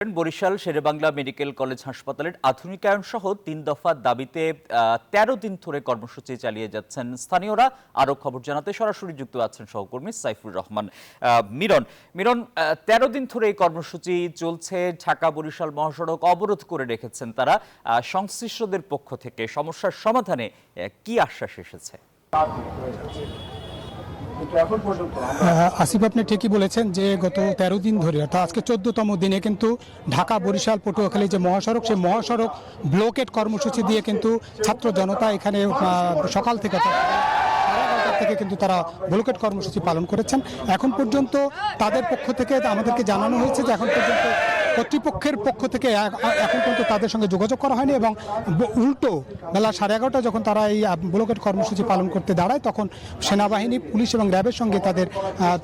Barishal Sherebangla medical college হাসপাতালের আধুনিকায়ন সহ ৩ দফা দাবিতে ১৩ দিন ধরে কর্মসূচি চালিয়ে যাচ্ছেন স্থানীয়রা। আরো খবর জানাতে সরাসরি যুক্ত আছেন সহকর্মী সাইফুর রহমান। মিরন ১৩ দিন ধরে এই কর্মসূচি চলছে। ঢাকা বরিশাল মহাসড়ক অবরোধ করে রেখেছেন তারা। সংশ্লিষ্টদের পক্ষ থেকে সমস্যার সমাধানে কি আশ্বাস এসেছে? আসিফ, আপনি ঠিকই বলেছেন যে গত ১৩ দিন ধরে অর্থাৎ আজকে ১৪তম দিনে কিন্তু ঢাকা বরিশাল পটুয়াখালী যে মহাসড়ক, সেই মহাসড়ক ব্লকেট কর্মসূচি দিয়ে কিন্তু ছাত্র জনতা এখানে সকাল থেকে কিন্তু তারা ব্লকেট কর্মসূচি পালন করেছেন। এখন পর্যন্ত তাদের পক্ষ থেকে আমাদেরকে জানানো হয়েছে যে এখন পর্যন্ত কর্তৃপক্ষের পক্ষ থেকে এখন পর্যন্ত তাদের সঙ্গে যোগাযোগ করা হয়নি এবং উল্টো বেলা 11:30 যখন তারা এই ব্লকেট কর্মসূচি পালন করতে দাঁড়ায় তখন সেনাবাহিনী, পুলিশ এবং র্যাবের সঙ্গে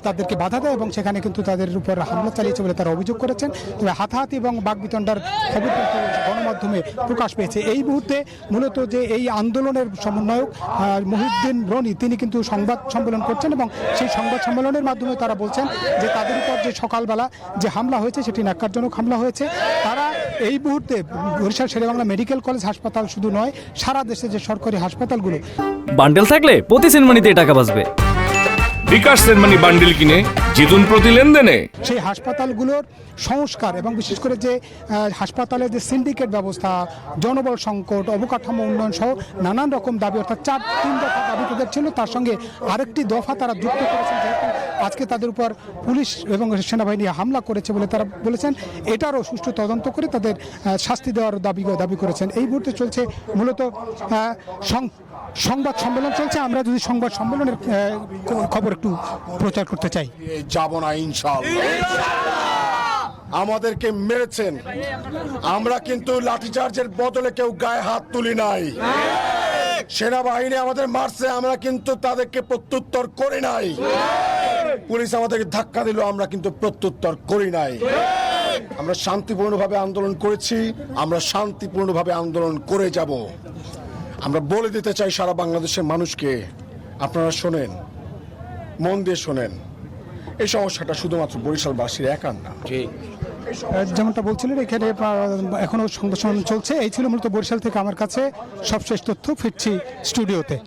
তাদেরকে বাধা দেয় এবং সেখানে কিন্তু তাদের উপর হামলা চালিয়েছে বলে তারা অভিযোগ করেছেন। তবে হাতাহাতি এবং বাকবিতণ্ডার খবর কিন্তু গণমাধ্যমে প্রকাশ পেয়েছে। এই মুহূর্তে মূলত যে এই আন্দোলনের সমন্বয়ক মহিউদ্দিন রনি, তিনি কিন্তু সংবাদ সম্মেলন করছেন এবং সেই সংবাদ সম্মেলনের মাধ্যমে তারা বলছেন যে তাদের উপর যে সকালবেলা যে হামলা হয়েছে সেটি ন্যাক্কারজনক হামলা হয়েছে। তারা এই মুহূর্তে বরিশাল শেরেবাংলা মেডিকেল কলেজ হাসপাতাল শুধু নয়, সারা দেশে যে সরকারি হাসপাতালগুলো বান্ডেল থাকলে প্রতি সেনমানিতে টাকা বাঁচবে। বিকাশ সেনমানি বান্ডেল কিনে জিতুন প্রতি লেনদেনে। সেই হাসপাতালগুলোর সংস্কার এবং বিশেষ করে যে হাসপাতালের যে সিন্ডিকেট ব্যবস্থা, জনবল সংকট, অবকাঠামো উন্নয়ন সহ নানান রকম দাবি, অর্থাৎ ৩ দফা দাবি তাদের ছিল। তার সঙ্গে আরেকটি দফা তারা যুক্ত করেছেন, যেহেতু আজকে তাদের উপর পুলিশ এবং সেনাবাহিনী হামলা করেছে বলে তারা বলেছেন এটারও সুষ্ঠু তদন্ত করে তাদের শাস্তি দেওয়ার দাবি করেছেন। এই মুহূর্তে চলছে মূলত সংবাদ সম্মেলন চলছে। আমরা যদি সংবাদ সম্মেলনের খবর একটু প্রচার করতে চাই। যাব না ইনশাআল্লাহ। আমাদেরকে মেরেছেন, আমরা কিন্তু লাঠিচার্জের বদলে কেউ গায়ে হাত তুলি নাই। সেনাবাহিনী আমাদের মারছে, আমরা কিন্তু তাদেরকে প্রত্যুত্তর করি নাই। পুলিশ আমাদেরকে ধাক্কা দিল, আমরা কিন্তু প্রত্যুত্তর করি নাই। আমরা শান্তিপূর্ণভাবে আন্দোলন করেছি, আমরা শান্তিপূর্ণভাবে আন্দোলন করে যাব। আমরা বলে দিতে চাই সারা বাংলাদেশের মানুষকে, আপনারা শোনেন, মন দিয়ে শোনেন, এই সমস্যাটা শুধুমাত্র বরিশালবাসীর একার না। যেমনটা বলছিলেন, এখানে এখনো সংবাদ সম্মেলন চলছে। এই ছিল মূলত বরিশাল থেকে আমার কাছে সবশেষ তথ্য। ফিরছি স্টুডিওতে।